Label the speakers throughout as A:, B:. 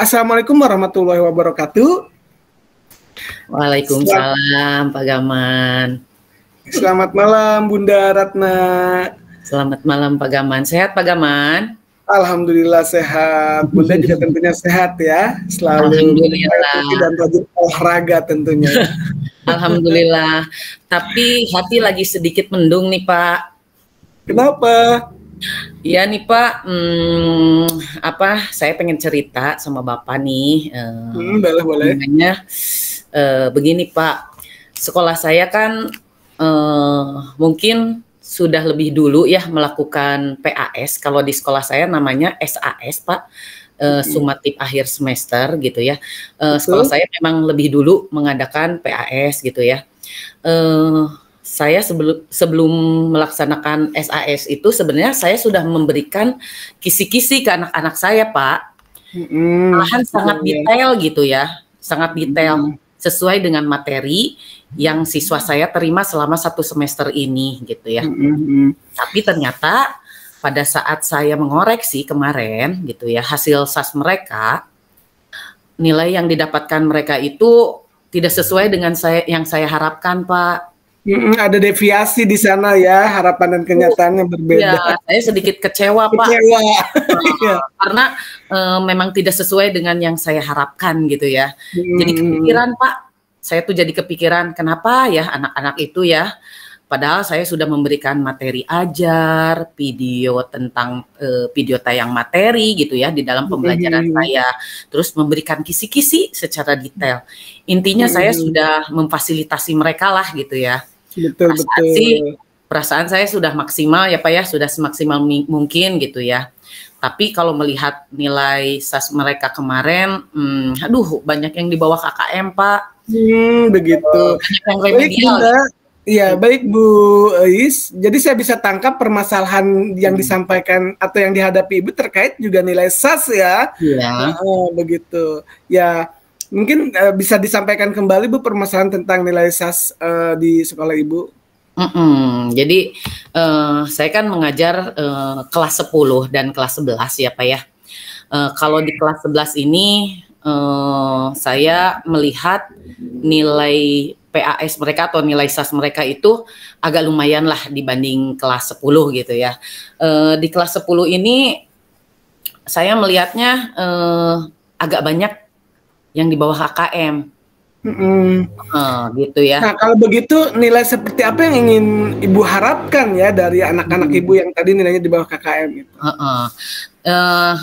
A: Assalamualaikum warahmatullahi wabarakatuh.
B: Waalaikumsalam Pak Gaman.
A: Selamat malam Bunda Ratna.
B: Selamat malam Pak Gaman. Sehat Pak Gaman?
A: Alhamdulillah sehat. Bunda juga tentunya sehat ya. Selalu
B: Alhamdulillah.
A: dan rajin olahraga tentunya.
B: Alhamdulillah. Tapi hati lagi sedikit mendung nih Pak.
A: Kenapa?
B: Iya nih Pak, saya pengen cerita sama Bapak nih.
A: Boleh.
B: Begini Pak, sekolah saya kan mungkin sudah lebih dulu ya melakukan PAS. Kalau di sekolah saya namanya SAS Pak, sumatif akhir semester gitu ya. Sekolah saya memang lebih dulu mengadakan PAS gitu ya. Saya sebelum melaksanakan SAS itu sebenarnya saya sudah memberikan kisi-kisi ke anak-anak saya Pak. Malahan sangat detail gitu ya, sangat detail sesuai dengan materi yang siswa saya terima selama 1 semester ini gitu ya. Tapi ternyata pada saat saya mengoreksi kemarin gitu ya, hasil SAS mereka, nilai yang didapatkan mereka itu tidak sesuai dengan yang saya harapkan Pak.
A: Ada deviasi di sana ya, harapan dan kenyataannya berbeda.
B: Ya, saya sedikit kecewa Pak. Karena memang tidak sesuai dengan yang saya harapkan gitu ya. Jadi kepikiran Pak, saya tuh jadi kepikiran kenapa ya anak-anak itu ya, padahal saya sudah memberikan materi ajar, video tentang video tayang materi gitu ya di dalam pembelajaran saya, terus memberikan kisi-kisi secara detail. Intinya saya sudah memfasilitasi mereka lah gitu ya.
A: Betul.
B: Perasaan saya sudah maksimal ya Pak ya, sudah semaksimal mungkin gitu ya. Tapi kalau melihat nilai SAS mereka kemarin, banyak yang di bawah KKM Pak.
A: Begitu.
B: Banyak yang remedial.
A: Iya, baik Bu Is. Jadi saya bisa tangkap permasalahan yang disampaikan atau yang dihadapi Ibu terkait juga nilai SAS ya.
B: Iya.
A: Begitu. Ya, mungkin bisa disampaikan kembali Bu permasalahan tentang nilai SAS di sekolah Ibu.
B: Jadi saya kan mengajar kelas 10 dan kelas 11 ya Pak ya. Kalau di kelas 11 ini saya melihat nilai PAS mereka atau nilai SAS mereka itu agak lumayan lah dibanding kelas 10 gitu ya. Di kelas 10 ini saya melihatnya agak banyak yang di bawah KKM. Gitu ya.
A: Nah, kalau begitu nilai seperti apa yang ingin Ibu harapkan ya dari anak-anak Ibu yang tadi nilainya di bawah KKM gitu?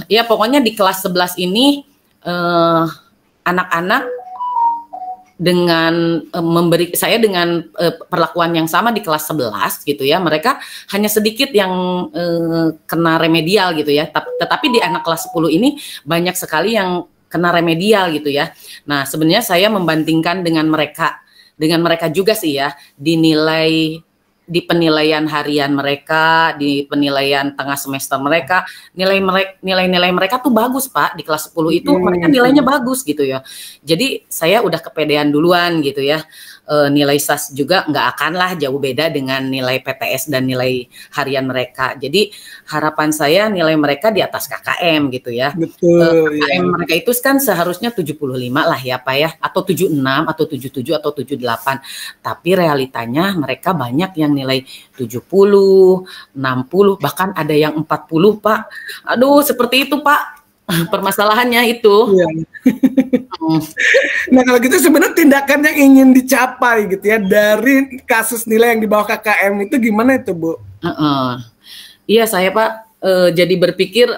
B: Ya pokoknya di kelas 11 ini anak-anak dengan dengan perlakuan yang sama di kelas 11 gitu ya, mereka hanya sedikit yang kena remedial gitu ya, tetapi di anak kelas 10 ini banyak sekali yang kena remedial gitu ya. Nah sebenarnya saya membandingkan dengan mereka juga sih ya, di penilaian harian mereka, di penilaian tengah semester mereka, nilai-nilai mereka tuh bagus Pak. Di kelas 10 itu mereka nilainya bagus gitu ya. Jadi saya udah kepedean duluan gitu ya. Nilai SAS juga nggak akan lah jauh beda dengan nilai PTS dan nilai harian mereka. Jadi harapan saya nilai mereka di atas KKM gitu ya.
A: Betul.
B: KKM mereka itu kan seharusnya 75 lah ya Pak ya, atau 76 atau 77 atau 78. Tapi realitanya mereka banyak yang nilai 70, 60, bahkan ada yang 40 Pak. Aduh seperti itu Pak permasalahannya itu.
A: Nah kalau gitu sebenarnya tindakan yang ingin dicapai gitu ya dari kasus nilai yang di bawah KKM itu gimana itu Bu?
B: Iya saya Pak jadi berpikir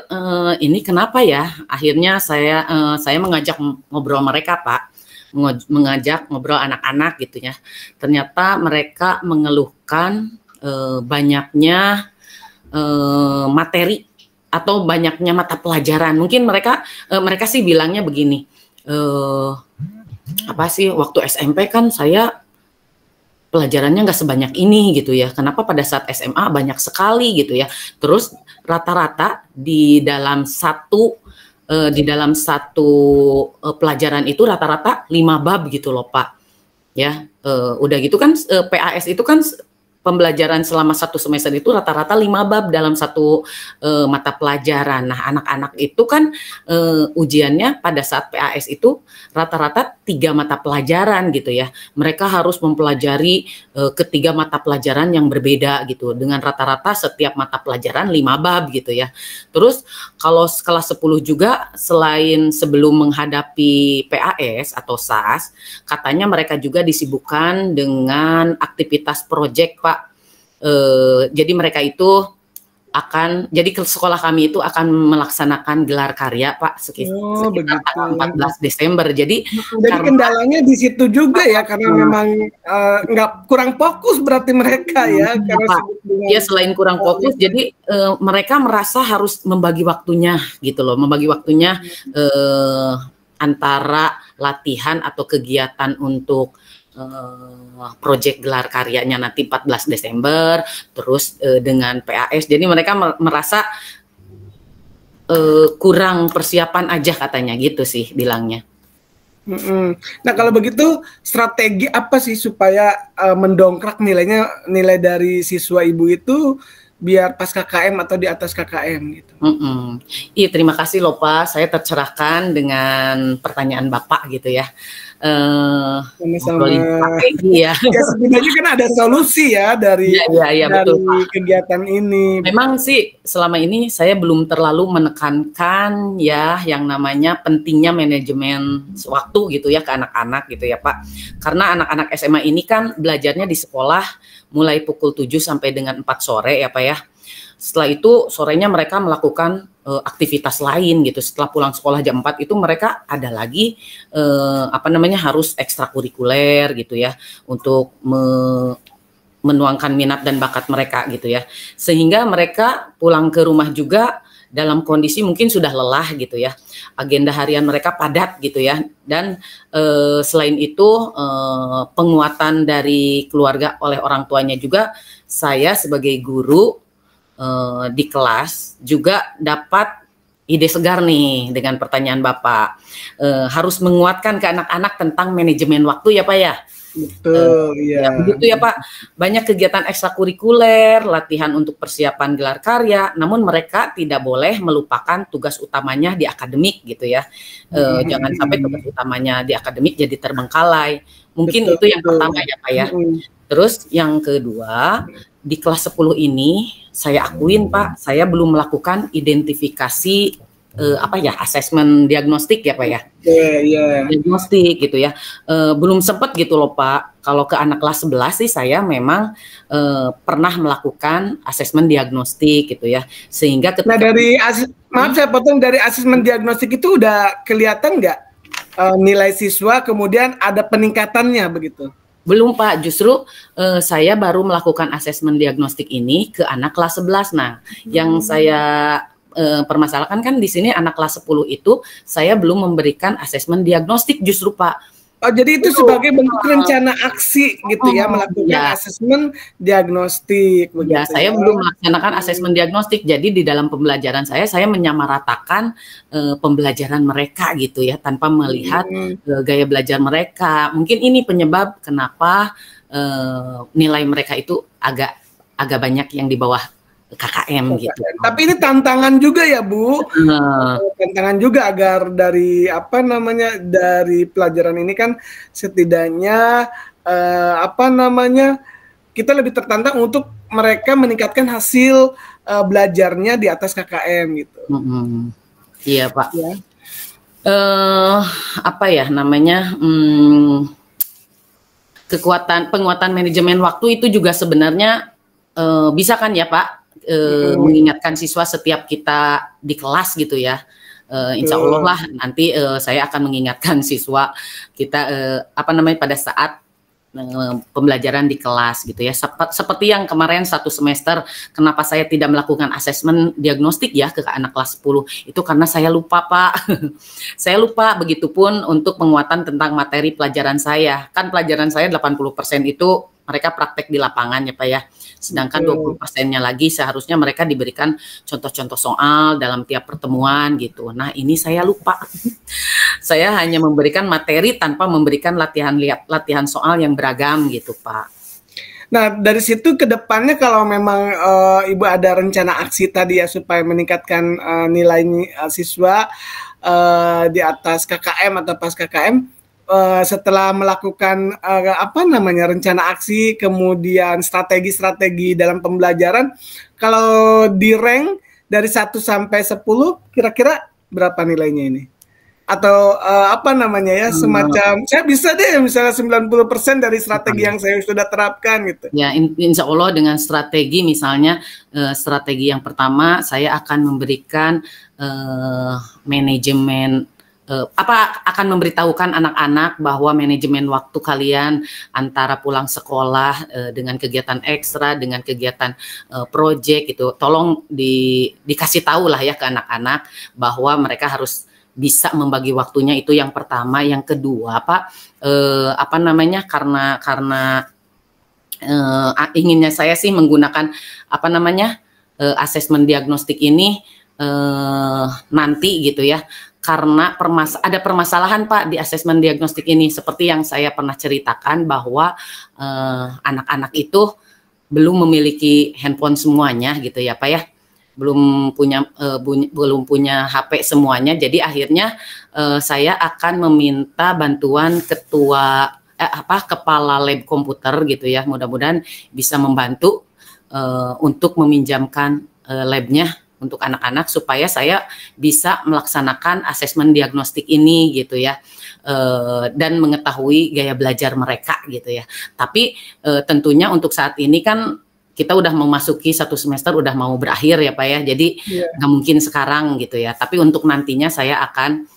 B: ini kenapa ya, akhirnya saya mengajak ngobrol mereka Pak, mengajak ngobrol anak-anak gitu ya. Ternyata mereka mengeluhkan banyaknya materi atau banyaknya mata pelajaran. Mungkin mereka sih bilangnya begini, waktu SMP kan saya pelajarannya nggak sebanyak ini gitu ya. Kenapa pada saat SMA banyak sekali gitu ya. Terus rata-rata di dalam satu pelajaran itu rata-rata 5 bab gitu loh Pak. Ya, udah gitu kan PAS itu kan pembelajaran selama 1 semester itu rata-rata 5 bab dalam satu mata pelajaran. Nah, anak-anak itu kan ujiannya pada saat PAS itu rata-rata 3 mata pelajaran gitu ya. Mereka harus mempelajari ketiga mata pelajaran yang berbeda gitu. Dengan rata-rata setiap mata pelajaran 5 bab gitu ya. Terus kalau kelas 10 juga selain sebelum menghadapi PAS atau SAS, katanya mereka juga disibukkan dengan aktivitas proyek, Pak. Jadi mereka itu jadi sekolah kami itu akan melaksanakan gelar karya, Pak, sekitar tanggal 14 Desember. Jadi
A: kendalanya di situ juga ya, karena memang nggak kurang fokus berarti mereka ya.
B: Ya selain kurang fokus, jadi mereka merasa harus membagi waktunya gitu loh, membagi waktunya antara latihan atau kegiatan untuk proyek gelar karyanya nanti 14 Desember, terus dengan PAS. Jadi mereka merasa kurang persiapan aja katanya gitu sih bilangnya.
A: Nah kalau begitu strategi apa sih supaya mendongkrak nilai dari siswa ibu itu biar pas KKM atau di atas KKM gitu?
B: Iya, terima kasih loh Pak, saya tercerahkan dengan pertanyaan Bapak gitu ya.
A: Strategi ya. Ya sebenarnya kan ada solusi ya dari
B: betul, Pak.
A: Kegiatan ini.
B: Memang sih selama ini saya belum terlalu menekankan ya yang namanya pentingnya manajemen waktu gitu ya ke anak-anak gitu ya Pak. Karena anak-anak SMA ini kan belajarnya di sekolah mulai pukul 7 sampai dengan 4 sore ya Pak ya. Setelah itu sorenya mereka melakukan aktivitas lain gitu. Setelah pulang sekolah jam 4 itu mereka ada lagi harus ekstrakurikuler gitu ya untuk menuangkan minat dan bakat mereka gitu ya. Sehingga mereka pulang ke rumah juga dalam kondisi mungkin sudah lelah gitu ya. Agenda harian mereka padat gitu ya. Dan selain itu penguatan dari keluarga oleh orang tuanya juga, saya sebagai guru di kelas juga dapat ide segar nih dengan pertanyaan Bapak. Harus menguatkan ke anak-anak tentang manajemen waktu ya Pak ya.
A: Betul, ya.
B: Begitu ya Pak. Banyak kegiatan ekstrakurikuler, latihan untuk persiapan gelar karya, namun mereka tidak boleh melupakan tugas utamanya di akademik gitu ya. Jangan sampai tugas utamanya di akademik jadi terbengkalai. Mungkin itu yang pertama ya Pak ya. Terus yang kedua, di kelas 10 ini saya akuin Pak, saya belum melakukan identifikasi asesmen diagnostik ya Pak ya. Diagnostik gitu ya. Belum sempat gitu loh Pak. Kalau ke anak kelas 11 sih saya memang pernah melakukan asesmen diagnostik gitu ya. Sehingga ketika
A: saya potong, dari asesmen diagnostik itu udah kelihatan nggak nilai siswa kemudian ada peningkatannya begitu?
B: Belum Pak, justru saya baru melakukan asesmen diagnostik ini ke anak kelas 11. Nah, yang saya permasalahkan kan di sini anak kelas 10 itu saya belum memberikan asesmen diagnostik justru Pak.
A: Oh, jadi itu sebagai bentuk rencana aksi gitu ya, melakukan asesmen diagnostik.
B: Ya, saya belum melaksanakan asesmen diagnostik. Jadi di dalam pembelajaran saya menyamaratakan pembelajaran mereka gitu ya, tanpa melihat gaya belajar mereka. Mungkin ini penyebab kenapa nilai mereka itu agak banyak yang di bawah KKM gitu.
A: Tapi ini tantangan juga ya Bu, tantangan juga agar dari dari pelajaran ini kan setidaknya kita lebih tertantang untuk mereka meningkatkan hasil belajarnya di atas KKM gitu.
B: Iya Pak. Ya. Penguatan manajemen waktu itu juga sebenarnya bisa kan ya Pak? Mengingatkan siswa setiap kita di kelas gitu ya. Insya Allah lah nanti saya akan mengingatkan siswa kita pada saat pembelajaran di kelas gitu ya. Seperti yang kemarin 1 semester kenapa saya tidak melakukan asesmen diagnostik ya ke anak kelas 10 itu karena saya lupa Pak. Saya lupa, begitupun untuk penguatan tentang materi pelajaran saya. Kan pelajaran saya 80% itu mereka praktek di lapangan ya Pak ya. Sedangkan 20%-nya lagi seharusnya mereka diberikan contoh-contoh soal dalam tiap pertemuan gitu. Nah, ini saya lupa. Saya hanya memberikan materi tanpa memberikan latihan soal yang beragam gitu, Pak.
A: Nah, dari situ ke depannya kalau memang Ibu ada rencana aksi tadi ya supaya meningkatkan nilai siswa di atas KKM atau pas KKM, setelah melakukan apa namanya rencana aksi, kemudian strategi-strategi dalam pembelajaran, kalau di rank dari 1 sampai 10 kira-kira berapa nilainya ini? Atau apa namanya ya, semacam saya bisa deh misalnya 90% dari strategi yang saya sudah terapkan gitu.
B: Ya, insya Allah dengan strategi misalnya strategi yang pertama saya akan memberikan manajemen akan memberitahukan anak-anak bahwa manajemen waktu kalian antara pulang sekolah dengan kegiatan ekstra, dengan kegiatan project gitu, tolong dikasih tahu lah ya ke anak-anak bahwa mereka harus bisa membagi waktunya, itu yang pertama. Yang kedua, Pak, apa namanya, karena inginnya saya sih menggunakan apa namanya asesmen diagnostik ini nanti gitu ya, karena ada permasalahan Pak di asesmen diagnostik ini, seperti yang saya pernah ceritakan bahwa anak-anak itu belum memiliki handphone semuanya gitu ya Pak ya, belum punya HP semuanya. Jadi akhirnya saya akan meminta bantuan kepala lab komputer gitu ya, mudah-mudahan bisa membantu untuk meminjamkan labnya untuk anak-anak supaya saya bisa melaksanakan asesmen diagnostik ini gitu ya, dan mengetahui gaya belajar mereka gitu ya. Tapi tentunya untuk saat ini kan kita udah memasuki 1 semester, udah mau berakhir ya Pak ya, jadi nggak mungkin sekarang gitu ya. Tapi untuk nantinya saya akan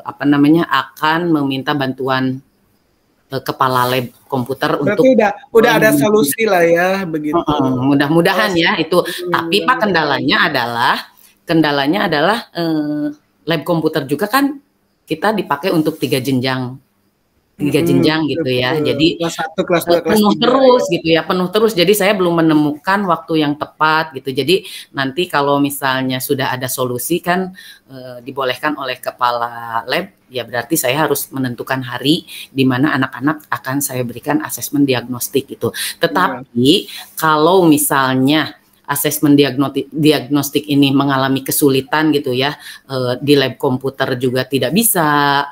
B: akan meminta bantuan kepala lab komputer. Berarti
A: untuk udah ada solusi lah ya begitu.
B: Mudah-mudahan ya itu. Tapi Pak, kendalanya adalah lab komputer juga kan kita dipakai untuk 3 jenjang gitu ya. Jadi
A: kelas 1, kelas 2, kelas 3
B: terus gitu ya, penuh terus. Jadi saya belum menemukan waktu yang tepat gitu. Jadi nanti kalau misalnya sudah ada solusi kan dibolehkan oleh kepala lab, ya berarti saya harus menentukan hari di mana anak-anak akan saya berikan asesmen diagnostik itu. Tetapi kalau misalnya asesmen diagnostik ini mengalami kesulitan gitu ya, di lab komputer juga tidak bisa,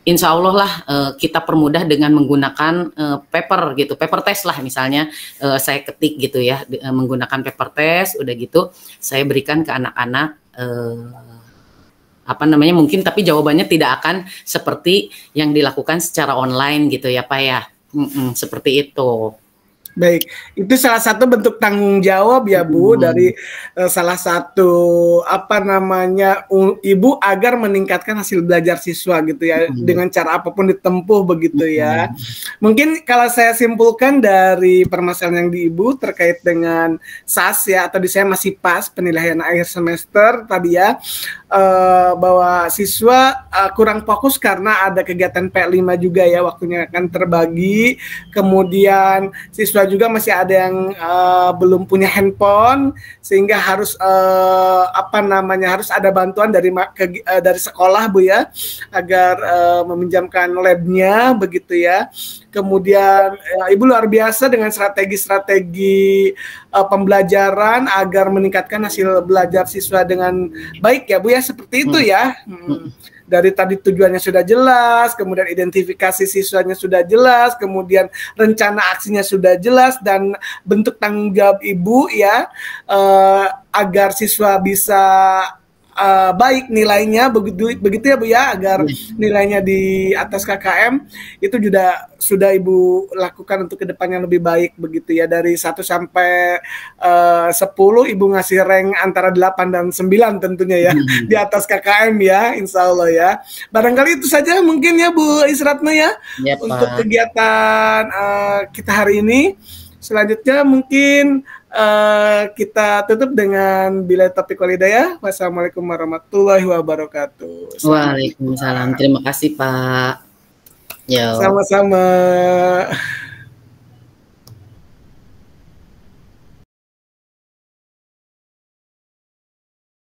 B: insya Allah lah kita permudah dengan menggunakan paper test lah misalnya, saya ketik gitu ya, menggunakan paper test, udah gitu saya berikan ke anak-anak mungkin, tapi jawabannya tidak akan seperti yang dilakukan secara online gitu ya Pak ya, seperti itu.
A: Baik, itu salah satu bentuk tanggung jawab ya Bu dari salah satu ibu agar meningkatkan hasil belajar siswa gitu ya, dengan cara apapun ditempuh begitu ya. Mungkin kalau saya simpulkan dari permasalahan yang di Ibu terkait dengan SAS ya, atau di saya masih PAS, penilaian akhir semester tadi ya, bahwa siswa kurang fokus karena ada kegiatan P5 juga ya, waktunya akan terbagi. Kemudian siswa juga masih ada yang belum punya handphone, sehingga harus harus ada bantuan dari sekolah Bu ya, agar meminjamkan labnya begitu ya. Kemudian Ibu luar biasa dengan strategi-strategi pembelajaran agar meningkatkan hasil belajar siswa dengan baik ya Bu ya, seperti itu ya. Dari tadi tujuannya sudah jelas, kemudian identifikasi siswanya sudah jelas, kemudian rencana aksinya sudah jelas, dan bentuk tanggung jawab Ibu ya, agar siswa bisa baik nilainya, begitu ya Bu ya, agar nilainya di atas KKM itu juga sudah Ibu lakukan untuk kedepannya lebih baik begitu ya. Dari 1 sampai 10 Ibu ngasih rank antara 8 dan 9 tentunya ya, di atas KKM ya, insya Allah ya. Barangkali itu saja mungkin ya Bu Isratna ya, untuk kegiatan kita hari ini. Selanjutnya mungkin kita tutup dengan bila topik walidayah. Wassalamualaikum warahmatullahi wabarakatuh.
B: Waalaikumsalam. Terima kasih Pak.
A: Sama-sama.